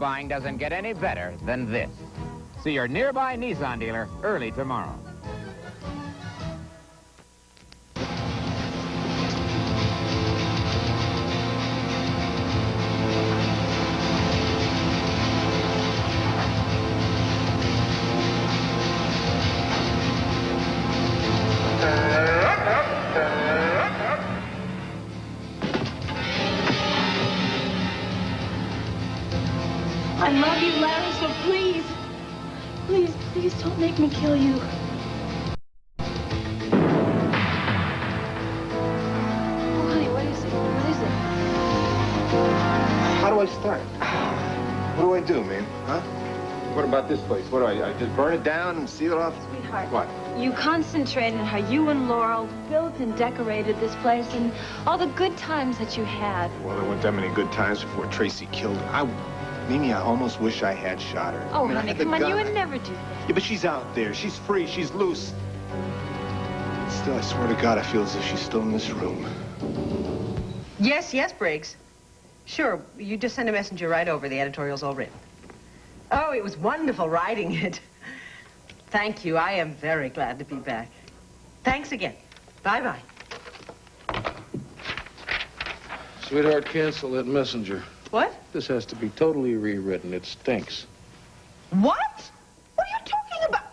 buying doesn't get any better than this. See your nearby Nissan dealer early tomorrow. I love you, Larry, so please, please don't make me kill you. Oh, honey, what is it? What is it? How do I start? What do I do, man? Huh? What about this place? What do I just burn it down and seal it off? Sweetheart. What? You concentrated on how you and Laurel built and decorated this place and all the good times that you had. Well, there weren't that many good times before Tracy killed her. Mimi, I almost wish I had shot her. Oh, I mean, honey, I had the come on, gun. you would never do that. Yeah, but she's out there. She's free. She's loose. Still, I swear to God, I feel as if she's still in this room. Yes, Briggs. Sure, you just send a messenger right over. The editorial's all written. Oh, it was wonderful writing it. Thank you. I am very glad to be back. Thanks again. Bye-bye. Sweetheart, cancel that messenger. What? This has to be totally rewritten. It stinks. What? What are you talking about?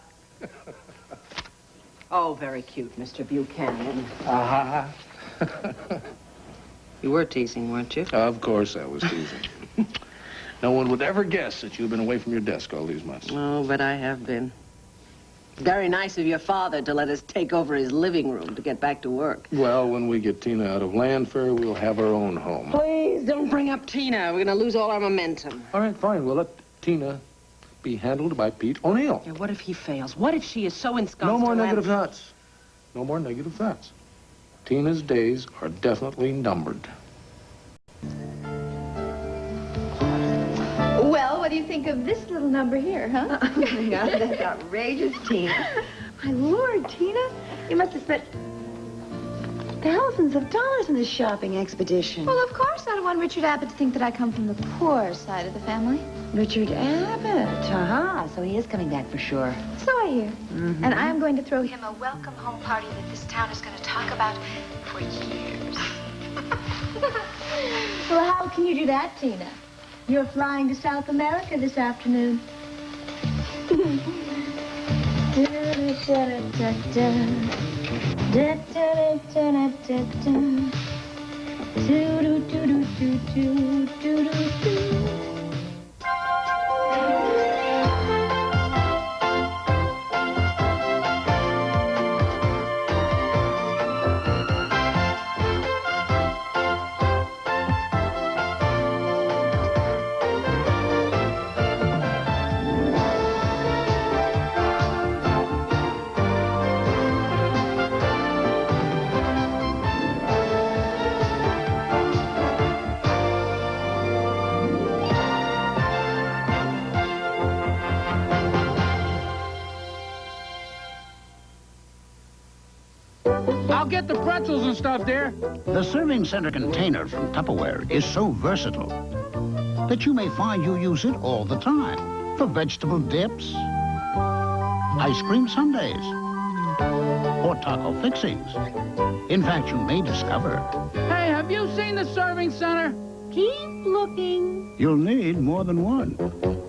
Oh, very cute, Mr. Buchanan. Ah. You were teasing, weren't you? Of course I was teasing. No one would ever guess that you've been away from your desk all these months. Oh, but I have been. Very nice of your father to let us take over his living room to get back to work. Well, when we get Tina out of Landfair, we'll have our own home. Please don't bring up Tina. We're going to lose all our momentum. All right, fine. We'll let Tina be handled by Pete O'Neill. Yeah, what if he fails? What if she is so ensconced? No more around- negative thoughts. No more negative thoughts. Tina's days are definitely numbered. Well, what do you think of this little number here, huh? Oh, my God, that's outrageous, Tina. My Lord, Tina, you must have spent thousands of dollars in this shopping expedition. Well, of course, I don't want Richard Abbott to think that I come from the poor side of the family. Richard Abbott. So he is coming back for sure. So I hear. And I'm going to throw him a welcome home party that this town is going to talk about for years. Well, how can you do that, Tina? You're flying to South America this afternoon. I'll get the pretzels and stuff there. The serving center container from Tupperware is so versatile that you may find you use it all the time for vegetable dips, ice cream sundaes, or taco fixings. In fact, you may discover Hey, have you seen the serving center? Keep looking. you'll need more than one.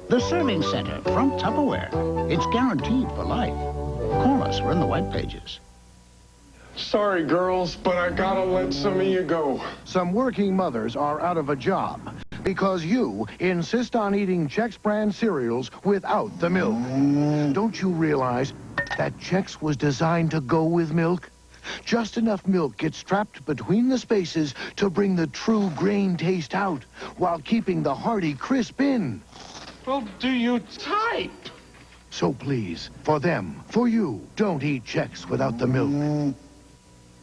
The serving center from Tupperware. It's guaranteed for life. Call us. We're in the white pages. Sorry, girls, but I gotta let some of you go. Some working mothers are out of a job because you insist on eating Chex brand cereals without the milk. Don't you realize that Chex was designed to go with milk? Just enough milk gets trapped between the spaces to bring the true grain taste out while keeping the hearty crisp in. Well, do you type? So please, for them, for you, don't eat Chex without the milk.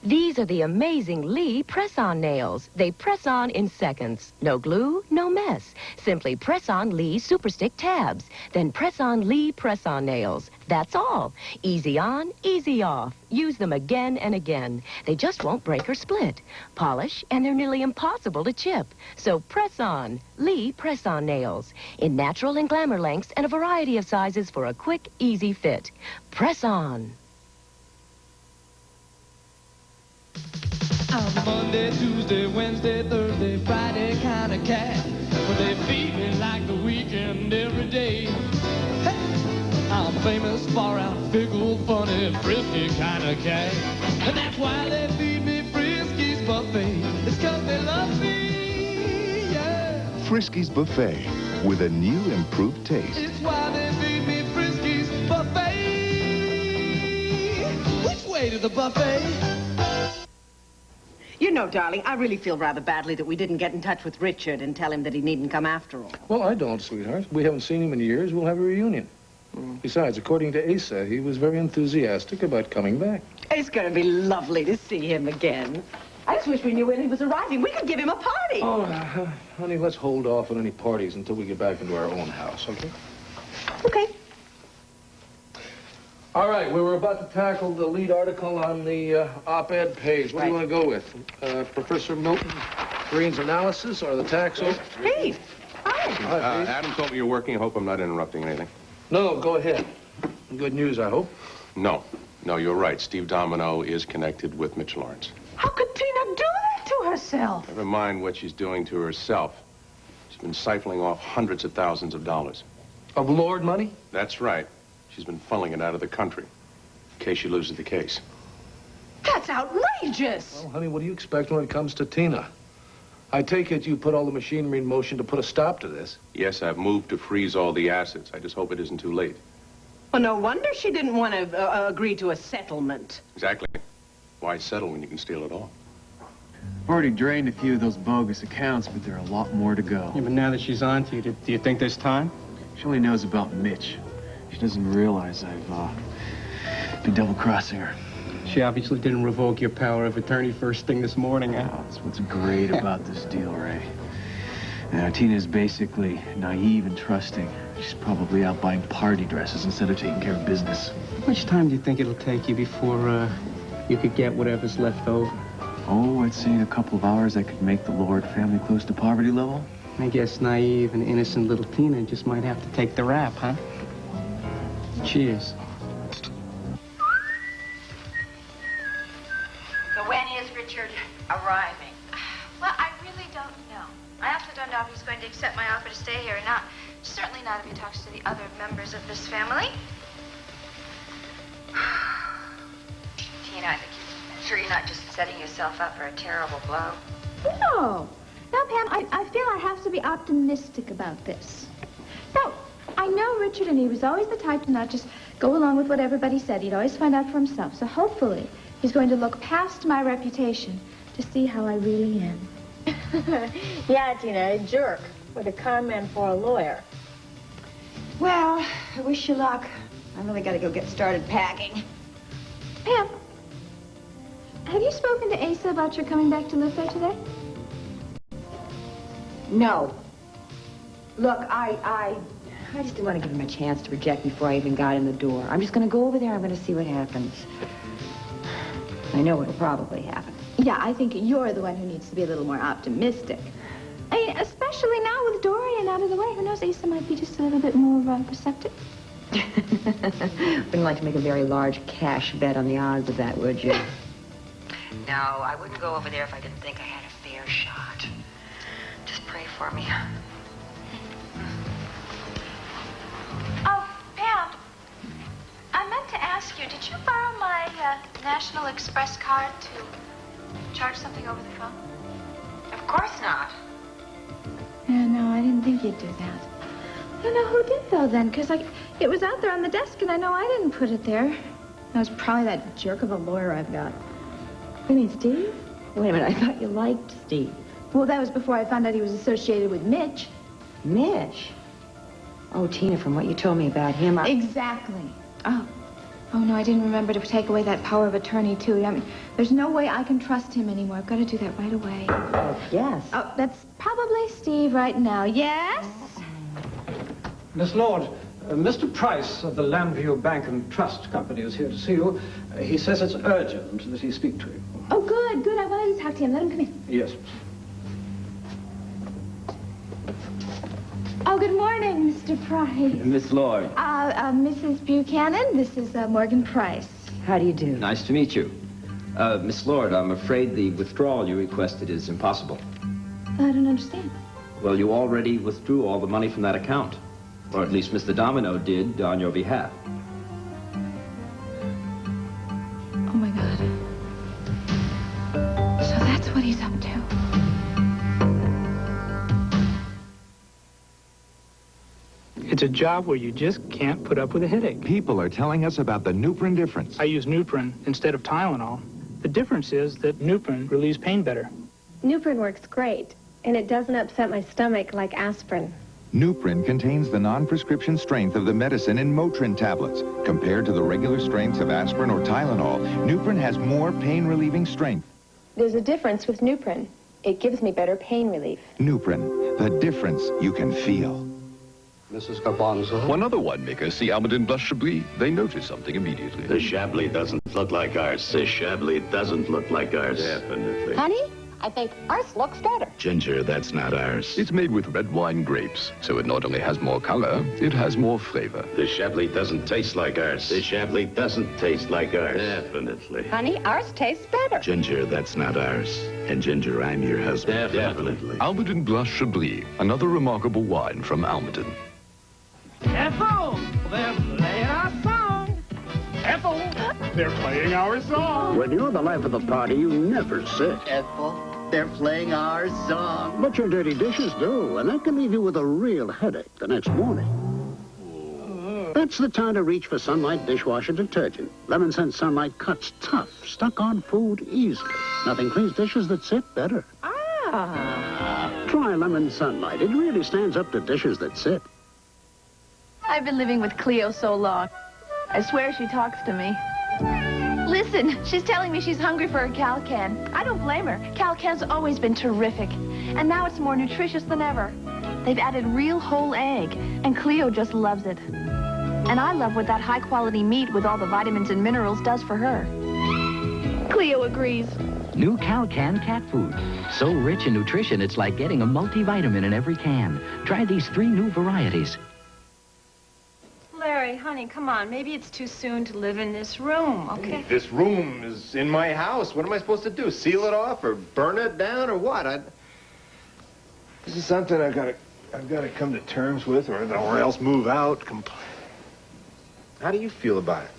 These are the amazing Lee press-on nails. They press on in seconds. No glue, no mess. Simply press on Lee Super Stick tabs. Then press on Lee press-on nails. That's all. Easy on, easy off. Use them again and again. They just won't break or split. Polish, and they're nearly impossible to chip. So press on Lee press-on nails. In natural and glamour lengths and a variety of sizes for a quick, easy fit. Press on. I'm a Monday, Tuesday, Wednesday, Thursday, Friday kind of cat. But they feed me like the weekend every day. Hey, I'm famous, far out, fickle, funny, frisky kind of cat. And that's why they feed me Frisky's Buffet. It's 'cause they love me, yeah. Frisky's Buffet with a new improved taste. It's why they feed me Frisky's Buffet. Which way to the buffet? You know, darling, I really feel rather badly that we didn't get in touch with Richard and tell him that he needn't come after all. Well, I don't, sweetheart. We haven't seen him in years. We'll have a reunion. Besides, according to Asa, he was very enthusiastic about coming back. It's going to be lovely to see him again. I just wish we knew when he was arriving. We could give him a party. Oh, honey, let's hold off on any parties until we get back into our own house, okay? Okay. All right, we were about to tackle the lead article on the op-ed page. What do you want to go with? Professor Milton Green's analysis or the tax? Hey, hi. Adam told me you're working. I hope I'm not interrupting anything. No, go ahead. Good news, I hope. No, you're right. Steve Domino is connected with Mitch Lawrence. How could Tina do that to herself? Never mind what she's doing to herself. She's been siphoning off hundreds of thousands of dollars. Of Lord money? That's right. She's been funneling it out of the country in case she loses the case. That's outrageous. Well, honey, what do you expect when it comes to Tina? I take it you put all the machinery in motion to put a stop to this. Yes, I've moved to freeze all the assets. I just hope it isn't too late. Well, no wonder she didn't want to agree to a settlement. Exactly. Why settle when you can steal it all? I've already drained a few of those bogus accounts, but there are a lot more to go. Yeah, but now that she's on to you, do you think there's time? She only knows about Mitch. She doesn't realize I've been double-crossing her. She obviously didn't revoke your power of attorney first thing this morning, huh? That's what's great about this deal, Ray. Tina's basically naive and trusting. She's probably out buying party dresses instead of taking care of business. How much time do you think it'll take you before you could get whatever's left over? Oh, I'd say in a couple of hours I could make the Lord family close to poverty level. I guess naive and innocent little Tina just might have to take the rap, huh? Cheers. So when is Richard arriving? Well, I really don't know. I also don't know if he's going to accept my offer to stay here or not. Certainly not if he talks to the other members of this family. Tina, I think sure you're not just setting yourself up for a terrible blow. No. No, Pam, I feel I have to be optimistic about this. No, I know Richard, and he was always the type to not just go along with what everybody said. He'd always find out for himself. So hopefully he's going to look past my reputation to see how I really am. Yeah, Tina, a jerk with a con man for a lawyer. Well, I wish you luck. I really got to go get started packing. Pam, have you spoken to Asa about your coming back to live there today? No. Look, I just didn't want to give him a chance to reject before I even got in the door. I'm just going to go over there. I'm going to see what happens. I know what'll probably happen. Yeah, I think you're the one who needs to be a little more optimistic. I mean, especially now with Dorian out of the way. Who knows, Asa might be just a little bit more receptive. Wouldn't like to make a very large cash bet on the odds of that, would you? No, I wouldn't go over there if I didn't think I had a fair shot. Just pray for me. Oh, Pam, I meant to ask you, did you borrow my National Express card to charge something over the phone? Of course not. Yeah, no, I didn't think you'd do that. I don't know who did, though, then, because, it was out there on the desk, and I know I didn't put it there. That was probably that jerk of a lawyer I've got. You mean Steve? Wait a minute, I thought you liked Steve. Well, that was before I found out he was associated with Mitch. Mitch? Oh, Tina, from what you told me about him, Exactly. Oh. Oh, no, I didn't remember to take away that power of attorney, too. I mean, there's no way I can trust him anymore. I've got to do that right away. Yes. Oh, that's probably Steve right now. Yes? Miss Lord, Mr. Price of the Landview Bank and Trust Company is here to see you. He says it's urgent that he speak to you. Oh, good, good. I wanted to talk to him. Let him come in. Yes. Oh, good morning, Mr. Price. Miss Lord. Mrs. Buchanan, this is Morgan Price. How do you do? Nice to meet you. Miss Lord, I'm afraid the withdrawal you requested is impossible. I don't understand. Well, you already withdrew all the money from that account. Or at least Mr. Domino did on your behalf. Oh, my God. So that's what he's up to. It's a job where you just can't put up with a headache. People are telling us about the Nuprin difference. I use Nuprin instead of Tylenol. The difference is that Nuprin relieves pain better. Nuprin works great, and it doesn't upset my stomach like aspirin. Nuprin contains the non-prescription strength of the medicine in Motrin tablets. Compared to the regular strengths of aspirin or Tylenol, Nuprin has more pain-relieving strength. There's a difference with Nuprin. It gives me better pain relief. Nuprin, the difference you can feel. Mrs. Garbanzo. When other winemakers see Almaden Blush Chablis, they notice something immediately. The Chablis doesn't look like ours. The Chablis doesn't look like ours. Definitely. Honey, I think ours looks better. Ginger, that's not ours. It's made with red wine grapes, so it not only has more color, it has more flavor. The Chablis doesn't taste like ours. The Chablis doesn't taste like ours. Definitely. Honey, ours tastes better. Ginger, that's not ours. And Ginger, I'm your husband. Definitely. Almaden Blush Chablis, another remarkable wine from Almaden. Ethel, they're playing our song. Ethel, they're playing our song. When you're the life of the party, you never sit. Ethel, they're playing our song. But your dirty dishes do, and that can leave you with a real headache the next morning. That's the time to reach for Sunlight dishwasher detergent. Lemon Scent Sunlight cuts tough, stuck-on food easily. Nothing cleans dishes that sit better. Try Lemon Sunlight. It really stands up to dishes that sit. I've been living with Cleo so long. I swear she talks to me. Listen, she's telling me she's hungry for her Cal-Can. I don't blame her. Cal-Can's always been terrific. And now it's more nutritious than ever. They've added real whole egg, and Cleo just loves it. And I love what that high-quality meat with all the vitamins and minerals does for her. Cleo agrees. New Cal-Can cat food. So rich in nutrition, it's like getting a multivitamin in every can. Try these 3 new varieties. Larry, honey, come on. Maybe it's too soon to live in this room, okay? This room is in my house. What am I supposed to do? Seal it off or burn it down or what? This is something I've got to come to terms with or else move out. How do you feel about it?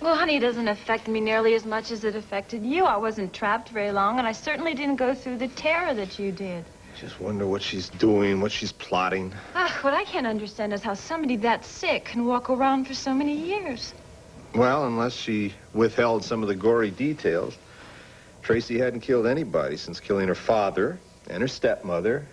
Well, honey, it doesn't affect me nearly as much as it affected you. I wasn't trapped very long, and I certainly didn't go through the terror that you did. Just wonder what she's doing, what she's plotting. What I can't understand is how somebody that sick can walk around for so many years. Well, unless she withheld some of the gory details. Tracy hadn't killed anybody since killing her father and her stepmother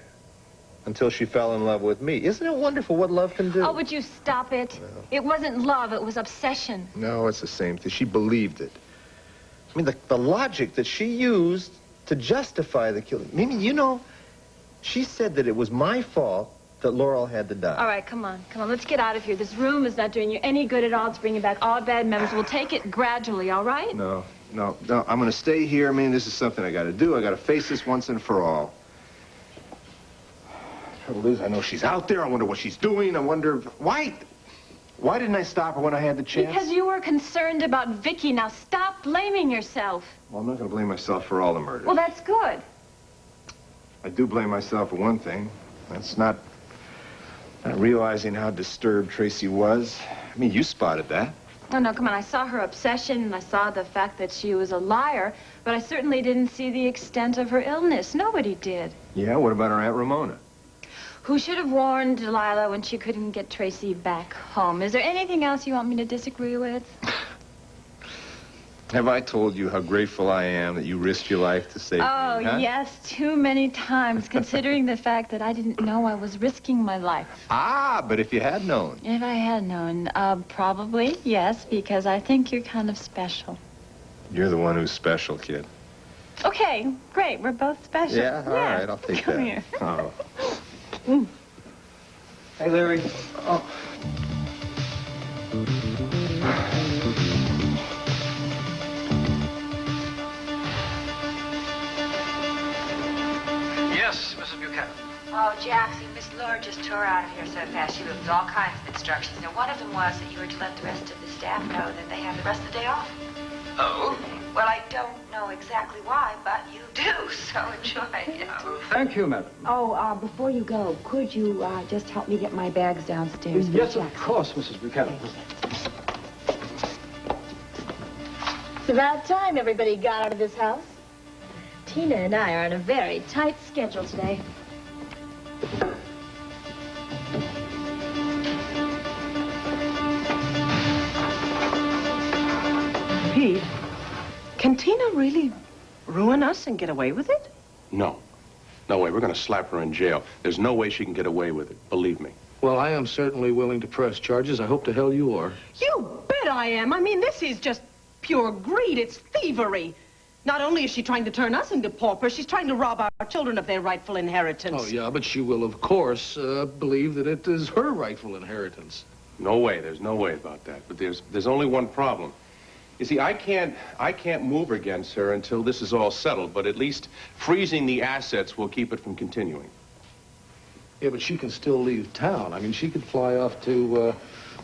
until she fell in love with me. Isn't it wonderful what love can do? Oh, would you stop it? No. It wasn't love, it was obsession. No, it's the same thing. She believed it. I mean, the logic that she used to justify the killing. Mimi, you know, she said that it was my fault that Laurel had to die. All right, come on. Let's get out of here. This room is not doing you any good at all. It's bringing back all bad memories. We'll take it gradually, all right? No. I'm going to stay here. I mean, this is something I got to do. I got to face this once and for all. Trouble is, I know she's out there. I wonder what she's doing. I wonder why didn't I stop her when I had the chance? Because you were concerned about Vicky. Now stop blaming yourself. Well, I'm not going to blame myself for all the murders. Well, that's good. I do blame myself for one thing. That's not realizing how disturbed Tracy was. I mean, you spotted that. Oh, no, come on. I saw her obsession, and I saw the fact that she was a liar, but I certainly didn't see the extent of her illness. Nobody did. Yeah, what about her Aunt Ramona? Who should have warned Delilah when she couldn't get Tracy back home? Is there anything else you want me to disagree with? Have I told you how grateful I am that you risked your life to save me? Oh, yes, too many times, considering the fact that I didn't know I was risking my life. Ah, but if you had known. If I had known, probably, yes, because I think you're kind of special. You're the one who's special, kid. Okay, great. We're both special. Yeah, all right, I'll take Come that. here. Oh. Hey, Larry. Oh. Yes, Mrs. Buchanan. Oh, Jackson, Miss Laura just tore out of here so fast. She was all kinds of instructions. Now, one of them was that you were to let the rest of the staff know that they have the rest of the day off. Oh? Well, I don't know exactly why, but you do, so enjoy it. Thank you, madam. Oh, before you go, could you just help me get my bags downstairs? Yes, of course, Mrs. Buchanan. It's about time everybody got out of this house. Tina and I are on a very tight schedule today. Pete, can Tina really ruin us and get away with it? No. No way. We're going to slap her in jail. There's no way she can get away with it. Believe me. Well, I am certainly willing to press charges. I hope to hell you are. You bet I am. I mean, this is just pure greed. It's thievery. Not only is she trying to turn us into paupers, she's trying to rob our children of their rightful inheritance. Oh, yeah, but she will, of course, believe that it is her rightful inheritance. No way. There's no way about that. But there's only one problem. You see, I can't move against her until this is all settled, but at least freezing the assets will keep it from continuing. Yeah, but she can still leave town. I mean, she could fly off to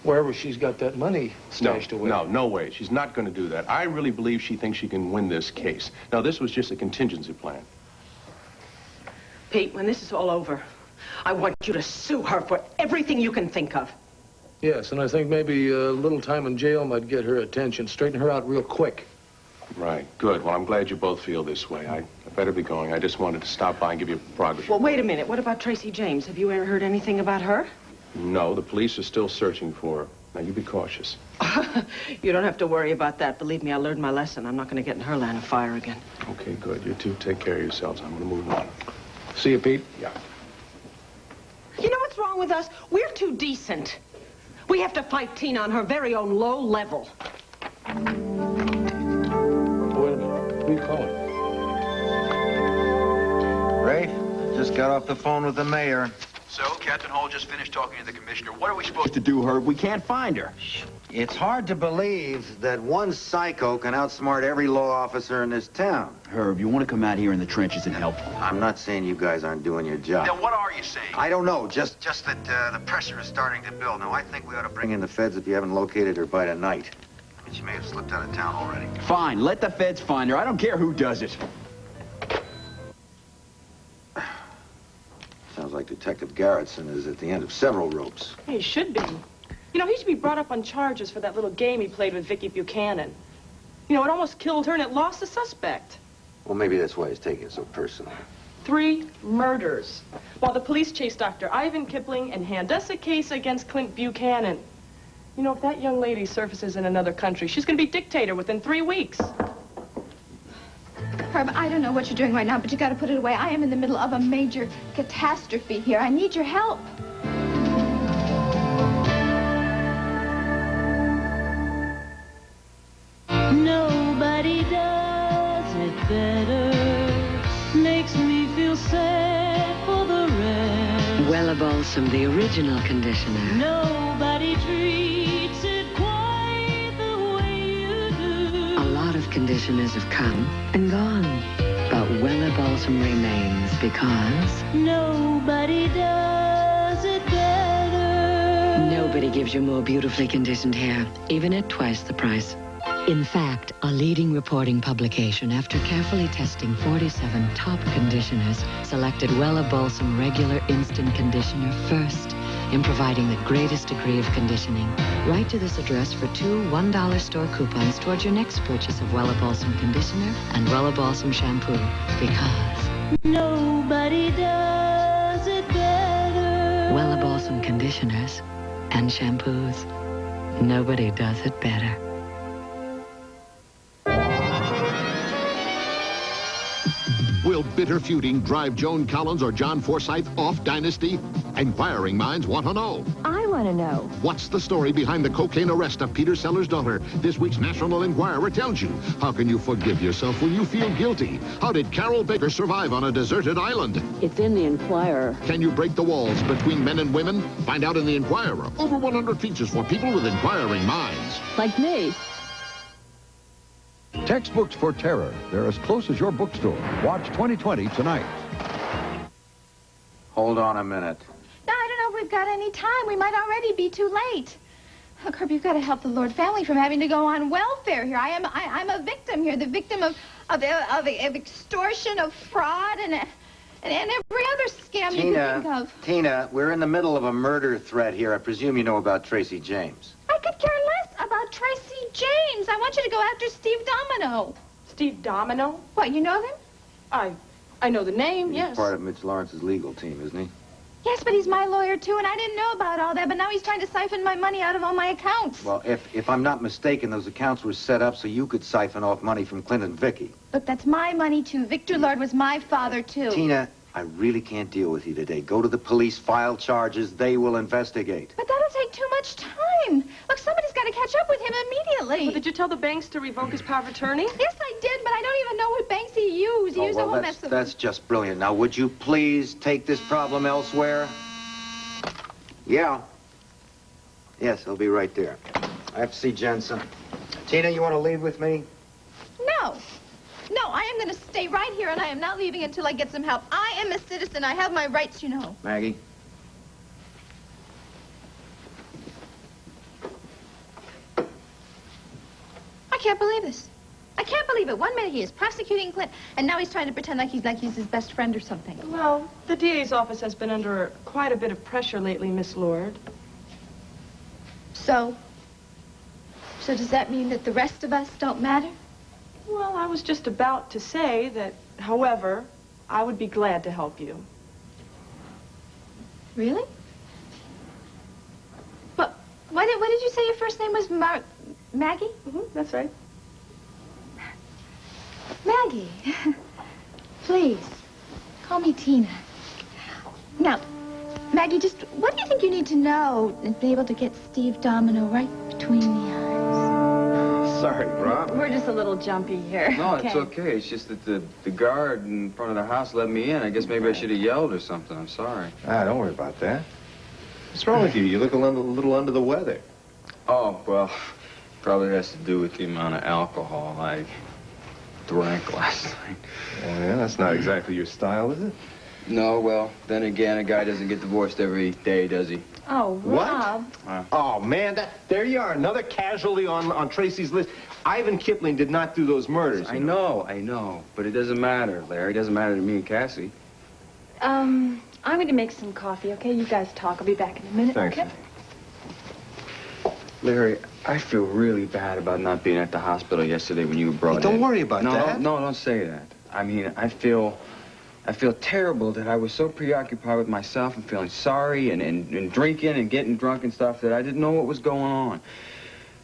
wherever she's got that money stashed away. No way. She's not going to do that. I really believe she thinks she can win this case. Now, this was just a contingency plan. Pete, when this is all over, I want you to sue her for everything you can think of. Yes, and I think maybe a little time in jail might get her attention, straighten her out real quick. Right. Good. Well, I'm glad you both feel this way. I better be going. I just wanted to stop by and give you a progress Well, report. wait a minute. What about Tracy James? Have you ever heard anything about her? No, the police are still searching for her. Now, you be cautious. You don't have to worry about that. Believe me, I learned my lesson. I'm not going to get in her line of fire again. Okay, good. You two take care of yourselves. I'm going to move on. See you, Pete. Yeah. You know what's wrong with us? We're too decent. We have to fight Tina on her very own low level. Wait a minute. Who are you calling? Ray, just got off the phone with the mayor. So, Captain Hall just finished talking to the commissioner. What are we supposed to do, Herb? We can't find her. It's hard to believe that one psycho can outsmart every law officer in this town. Herb, you want to come out here in the trenches and help? I'm not saying you guys aren't doing your job. Then what are you saying? I don't know, just that the pressure is starting to build. Now, I think we ought to bring in the feds if you haven't located her by tonight. I mean, she may have slipped out of town already. Fine, let the feds find her. I don't care who does it. Sounds like Detective Garrettson is at the end of several ropes. He should be. You know, he should be brought up on charges for that little game he played with Vicky Buchanan. You know, it almost killed her and it lost the suspect. Well, maybe that's why he's taking it so personal. 3 murders. While the police chased Dr. Ivan Kipling and hand us a case against Clint Buchanan. You know, if that young lady surfaces in another country, she's going to be dictator within 3 weeks. Herb, I don't know what you're doing right now, but you got to put it away. I am in the middle of a major catastrophe here. I need your help. Nobody does it better. Makes me feel sad for the rest. Wella Balsam, the original conditioner. Nobody treats it quite the way you do. A lot of conditioners have come and gone, but Wella Balsam remains because nobody does it better. nobody gives you more beautifully conditioned hair, even at twice the price. In fact, a leading reporting publication, after carefully testing 47 top conditioners, selected Wella Balsam Regular Instant Conditioner first in providing the greatest degree of conditioning. Write to this address for 2 $1 store coupons towards your next purchase of Wella Balsam Conditioner and Wella Balsam Shampoo, because nobody does it better. Wella Balsam Conditioners and Shampoos, nobody does it better. Will bitter feuding drive Joan Collins or John Forsythe off Dynasty? Inquiring minds want to know. I want to know. What's the story behind the cocaine arrest of Peter Sellers' daughter? This week's National Enquirer tells you. How can you forgive yourself when you feel guilty? How did Carol Baker survive on a deserted island? It's in the Enquirer. Can you break the walls between men and women? Find out in the Enquirer. Over 100 features for people with inquiring minds. Like me. Textbooks for Terror. They're as close as your bookstore. Watch 2020 tonight. Hold on a minute. No, I don't know if we've got any time. We might already be too late. Oh, Kirby, you've got to help the Lord family from having to go on welfare here. I'm a victim here, the victim of extortion, of fraud, and every other scam you can think of. Tina, we're in the middle of a murder threat here. I presume you know about Tracy James. I could care less about Tracy James. I want you to go after Steve Domino. Steve Domino? What, you know him? I know the name, He's yes. part of Mitch Lawrence's legal team, isn't he? Yes, but he's my lawyer, too, and I didn't know about all that, but now he's trying to siphon my money out of all my accounts. Well, if I'm not mistaken, those accounts were set up so you could siphon off money from Clint and Vicky. Look, that's my money, too. Victor Lord was my father, too. Tina, I really can't deal with you today. Go to the police, file charges. They will investigate. But that'll take too much time. Look, somebody's got to catch up with him immediately. Well, did you tell the banks to revoke his power of attorney? Yes, I did, but I don't even know what banks he used. He used a whole mess of... That's just brilliant. Now, would you please take this problem elsewhere? Yeah. Yes, I'll be right there. I have to see Jensen. Tina, you want to leave with me? No. No, I am going to stay right here, and I am not leaving until I get some help. I am a citizen. I have my rights, you know. Maggie? I can't believe this. I can't believe it. 1 minute he is prosecuting Clint, and now he's trying to pretend like he's his best friend or something. Well, the DA's office has been under quite a bit of pressure lately, Miss Lord. So does that mean that the rest of us don't matter? Well, I was just about to say that, however, I would be glad to help you. Really? But what did you say your first name was? Maggie? Mm-hmm, that's right. Maggie, please, call me Tina. Now, Maggie, just what do you think you need to know and be able to get Steve Domino right between the eyes? Sorry, Rob. We're just a little jumpy here. No, it's okay. It's just that the guard in front of the house let me in. I guess maybe I should have yelled or something. I'm sorry. Don't worry about that. What's wrong with you? You look a little under the weather. Oh, well, probably has to do with the amount of alcohol I drank last night. Oh, yeah? That's not exactly your style, is it? No, well, then again, a guy doesn't get divorced every day, does he? Oh, Rob. Oh, man, there you are, another casualty on Tracy's list. Ivan Kipling did not do those murders. I know, but it doesn't matter, Larry. It doesn't matter to me and Cassie. I'm going to make some coffee, okay? You guys talk. I'll be back in a minute, Thanks. okay? Larry, I feel really bad about not being at the hospital yesterday when you were brought in. Don't worry about that. No, don't say that. I mean, I feel terrible that I was so preoccupied with myself and feeling sorry and drinking and getting drunk and stuff that I didn't know what was going on.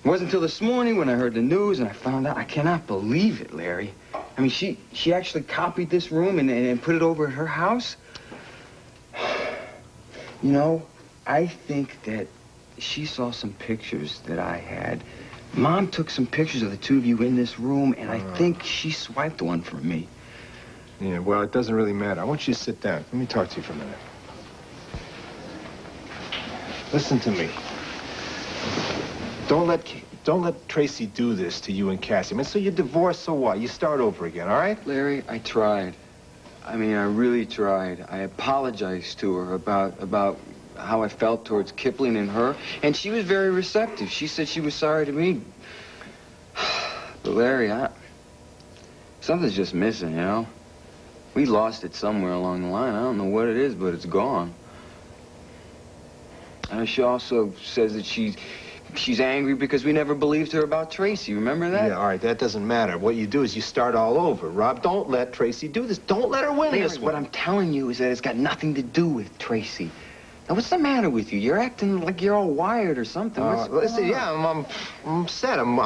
It wasn't until this morning when I heard the news and I found out. I cannot believe it, Larry. I mean, she actually copied this room and put it over at her house. You know, I think that she saw some pictures that I had. Mom took some pictures of the two of you in this room, and I think she swiped one from me. Yeah, well, it doesn't really matter. I want you to sit down. Let me talk to you for a minute. Listen to me. Don't let Tracy do this to you and Cassie. I mean, so you're divorced, so what? You start over again, all right? Larry, I tried. I mean, I really tried. I apologized to her about how I felt towards Kipling and her, and she was very receptive. She said she was sorry to me. But Larry, something's just missing, you know? We lost it somewhere along the line. I don't know what it is, but it's gone. And she also says that she's angry because we never believed her about Tracy. Remember that? Yeah, all right, that doesn't matter. What you do is you start all over. Rob, don't let Tracy do this. Don't let her win this one. What I'm telling you is that it's got nothing to do with Tracy. Now, what's the matter with you? You're acting like you're all wired or something. Listen, yeah, I'm upset. I'm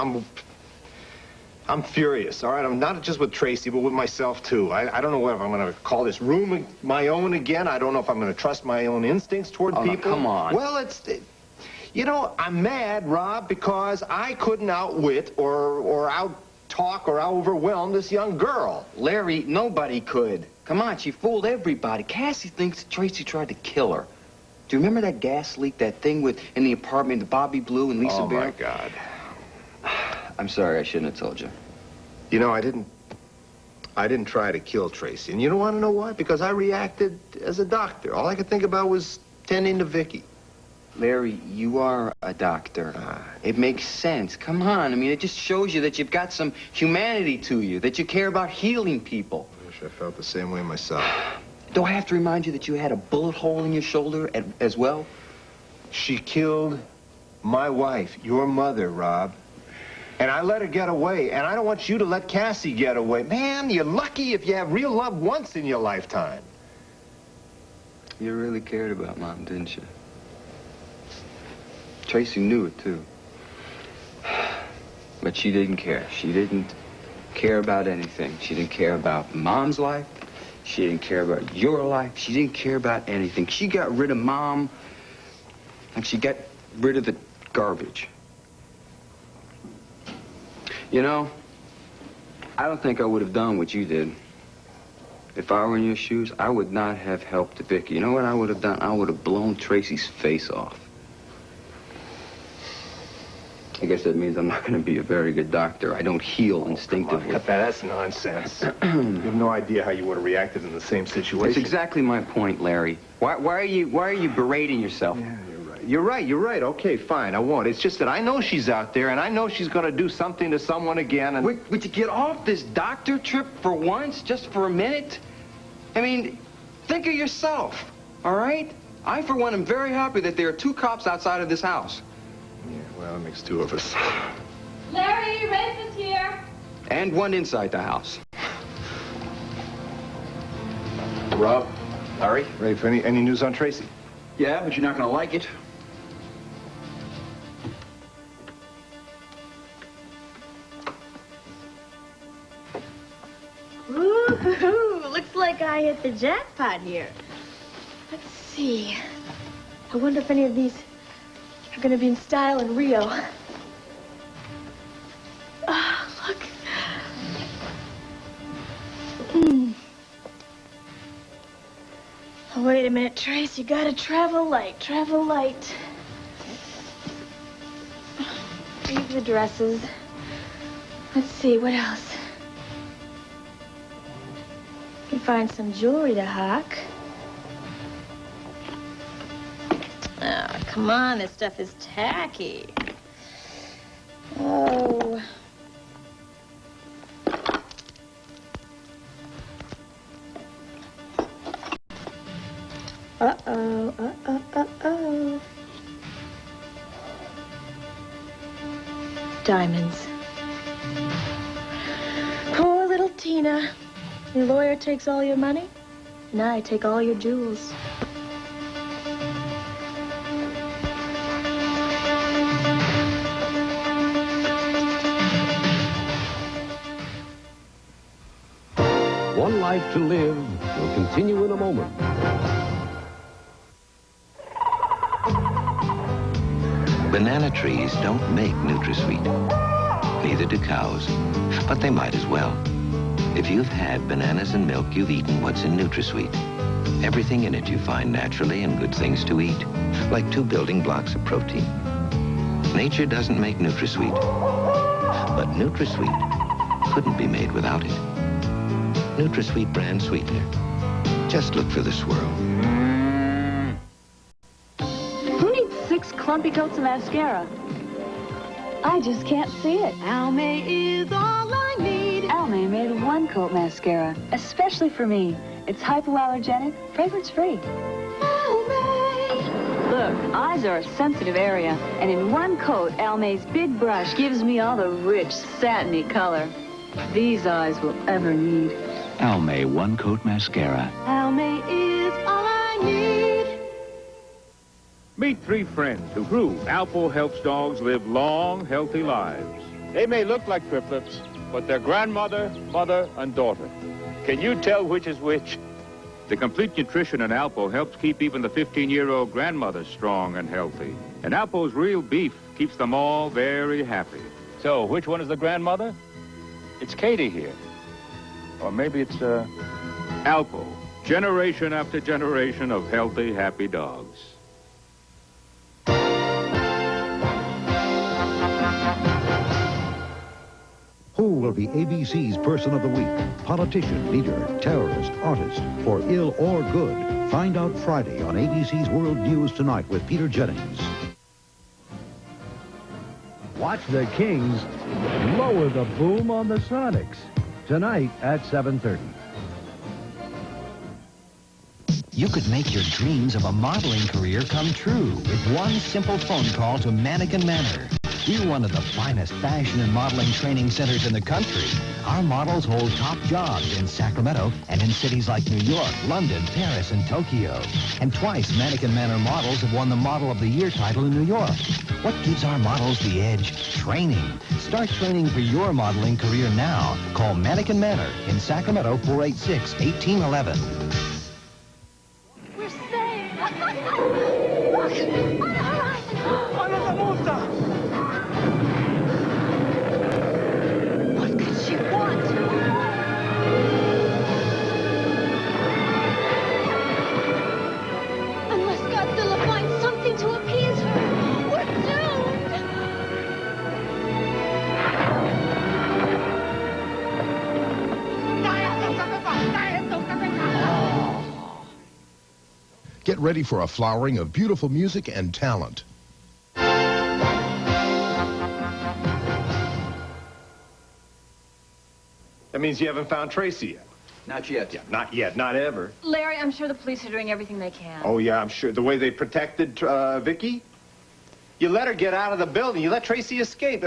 I'm furious, all right? I'm not just with Tracy, but with myself, too. I don't know whether I'm going to call this room my own again. I don't know if I'm going to trust my own instincts toward people. No, come on. Well, you know, I'm mad, Rob, because I couldn't outwit or out-talk or overwhelm this young girl. Larry, nobody could. Come on, she fooled everybody. Cassie thinks Tracy tried to kill her. Do you remember that gas leak, that thing in the apartment, the Bobby Blue and Lisa Bear? Oh, my God. I'm sorry, I shouldn't have told you. You know, I didn't try to kill Tracy. And you don't want to know why? Because I reacted as a doctor. All I could think about was tending to Vicky. Larry, you are a doctor. It makes sense. Come on. I mean, it just shows you that you've got some humanity to you, that you care about healing people. I wish I felt the same way myself. Do I have to remind you that you had a bullet hole in your shoulder as well? She killed my wife, your mother, Rob. And I let her get away, and I don't want you to let Cassie get away. Man, you're lucky if you have real love once in your lifetime. You really cared about Mom, didn't you? Tracy knew it, too. But she didn't care. She didn't care about anything. She didn't care about Mom's life. She didn't care about your life. She didn't care about anything. She got rid of Mom, and she got rid of the garbage. You know, I don't think I would have done what you did. If I were in your shoes, I would not have helped Vicky. You know what I would have done? I would have blown Tracy's face off. I guess that means I'm not going to be a very good doctor. I don't heal instinctively. Cut that. That's nonsense. You have no idea how you would have reacted in the same situation. That's exactly my point, Larry. Why are you berating yourself? Yeah, you're right. Okay, fine, I won't. It's just that I know she's out there, and I know she's going to do something to someone again, and... Would you get off this doctor trip for once, just for a minute? I mean, think of yourself, all right? I, for one, am very happy that there are 2 cops outside of this house. Yeah, well, it makes 2 of us. Larry, Rafe is here. And 1 inside the house. Rob? Larry? Rafe, any news on Tracy? Yeah, but you're not going to like it. Ooh, looks like I hit the jackpot here. Let's see. I wonder if any of these are going to be in style in Rio. Oh, look. Oh, wait a minute, Trace. You gotta travel light. Travel light. Leave the dresses. Let's see, what else? Can find some jewelry to hock. Oh, come on, this stuff is tacky. Oh. Uh-oh, uh-oh. Diamonds. Poor little Tina. Your lawyer takes all your money, and I take all your jewels. One Life to Live will continue in a moment. Banana trees don't make NutraSweet. Neither do cows, but they might as well. If you've had bananas and milk, you've eaten what's in NutraSweet. Everything in it you find naturally and good things to eat, like 2 building blocks of protein. Nature doesn't make NutraSweet, but NutraSweet couldn't be made without it. NutraSweet brand sweetener. Just look for the swirl. Who needs 6 clumpy coats of mascara? I just can't see it. Almay is all I need. Almay made a 1-coat mascara, especially for me. It's hypoallergenic, fragrance-free. Almay. Look, eyes are a sensitive area, and in 1 coat, Almay's big brush gives me all the rich, satiny color these eyes will ever need. Almay 1-coat mascara. Almay is all I need. Meet 3 friends who prove Alpo helps dogs live long, healthy lives. They may look like triplets, but they're grandmother, mother, and daughter. Can you tell which is which? The complete nutrition in Alpo helps keep even the 15-year-old grandmother strong and healthy. And Alpo's real beef keeps them all very happy. So, which one is the grandmother? It's Katie here. Or maybe it's, Alpo. Generation after generation of healthy, happy dogs. Who will be ABC's Person of the Week? Politician, leader, terrorist, artist, for ill or good? Find out Friday on ABC's World News Tonight with Peter Jennings. Watch the Kings lower the boom on the Sonics. Tonight at 7:30. You could make your dreams of a modeling career come true with one simple phone call to Mannequin Manor. We're one of the finest fashion and modeling training centers in the country. Our models hold top jobs in Sacramento and in cities like New York, London, Paris, and Tokyo. And twice, Mannequin Manor models have won the Model of the Year title in New York. What gives our models the edge? Training. Start training for your modeling career now. Call Mannequin Manor in Sacramento, 486-1811. We're saved. Look, on the horizon. What could she want? Unless Godzilla finds something to appease her, we're doomed. Get ready for a flowering of beautiful music and talent. That means you haven't found Tracy yet. Not yet. Yeah, not yet, not ever. Larry, I'm sure the police are doing everything they can. Oh, yeah, I'm sure. The way they protected Vicky? You let her get out of the building. You let Tracy escape.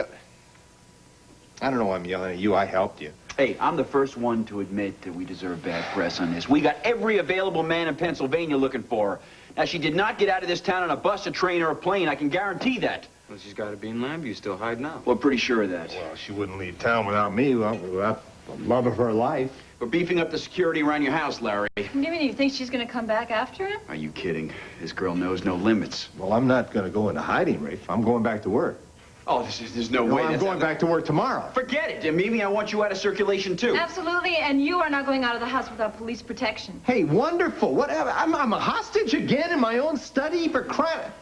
I don't know why I'm yelling at you. I helped you. Hey, I'm the first one to admit that we deserve bad press on this. We got every available man in Pennsylvania looking for her. Now, she did not get out of this town on a bus, a train, or a plane. I can guarantee that. Well, she's got to be in Lambview, still hiding out. Well, pretty sure of that. Well, she wouldn't leave town without me, without the love of her life. We're beefing up the security around your house, Larry. You mean you think she's going to come back after him? Are you kidding? This girl knows no limits. Well, I'm not going to go into hiding, Rafe. I'm going back to work. Oh, there's no way. I'm going back to work tomorrow. Forget it. And maybe I want you out of circulation, too. Absolutely, and you are not going out of the house without police protection. Hey, wonderful. Whatever. I'm a hostage again in my own study for crime.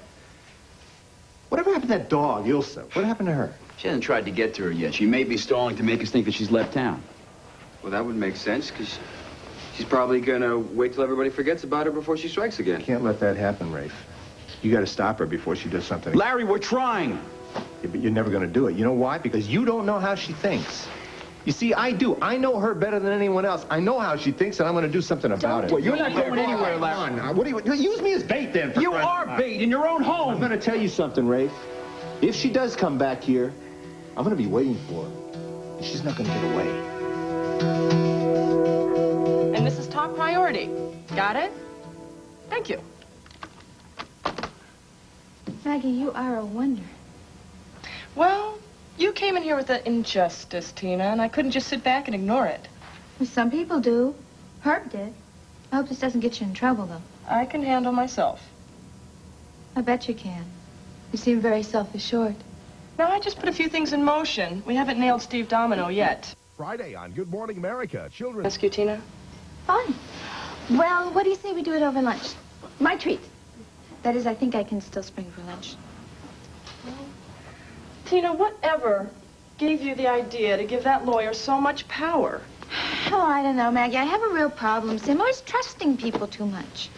Whatever happened to that dog, Ilsa? What happened to her? She hasn't tried to get to her yet. She may be stalling to make us think that she's left town. Well, that would make sense, because she's probably going to wait till everybody forgets about her before she strikes again. Can't let that happen, Rafe. You got to stop her before she does something. Larry, we're trying. Yeah, but you're never going to do it. You know why? Because you don't know how she thinks. You see, I do. I know her better than anyone else. I know how she thinks, and I'm going to do something about it. Well, you're not going anywhere, Larry. What do you use me as bait, then? You are bait in your own home. I'm going to tell you something, Rafe. If she does come back here, I'm going to be waiting for her. And she's not going to get away. And this is top priority. Got it? Thank you. Maggie, you are a wonder. Well, you came in here with an injustice, Tina, and I couldn't just sit back and ignore it. Well, some people do. Herb did. I hope this doesn't get you in trouble, though. I can handle myself. I bet you can. You seem very self-assured. No, I just put a few things in motion. We haven't nailed Steve Domino yet. Friday on Good Morning America. Children. Ask you, Tina? Fun. Well, what do you say we do it over lunch? My treat. That is, I think I can still spring for lunch. Tina, whatever gave you the idea to give that lawyer so much power? Oh, I don't know, Maggie. I have a real problem. See, I'm always trusting people too much.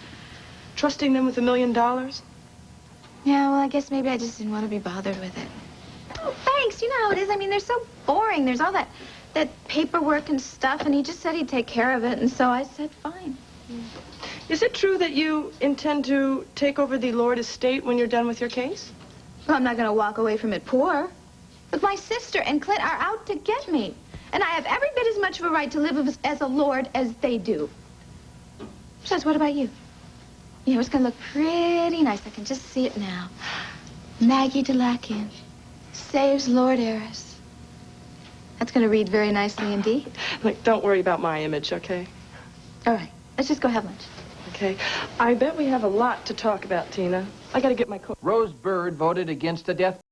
Trusting them with $1 million? Yeah, well, I guess maybe I just didn't want to be bothered with it. Oh, thanks. You know how it is. I mean, they're so boring. There's all that paperwork and stuff, and he just said he'd take care of it, and so I said fine. Is it true that you intend to take over the Lord estate when you're done with your case? Well, I'm not going to walk away from it poor. But my sister and Clint are out to get me. And I have every bit as much of a right to live as a lord as they do. Besides, what about you? You know, it's going to look pretty nice. I can just see it now. Maggie Delakian saves Lord Heiress. That's going to read very nicely indeed. Look, don't worry about my image, okay? All right. Let's just go have lunch. Okay. I bet we have a lot to talk about, Tina. I got to get my coat. Rose Bird voted against the death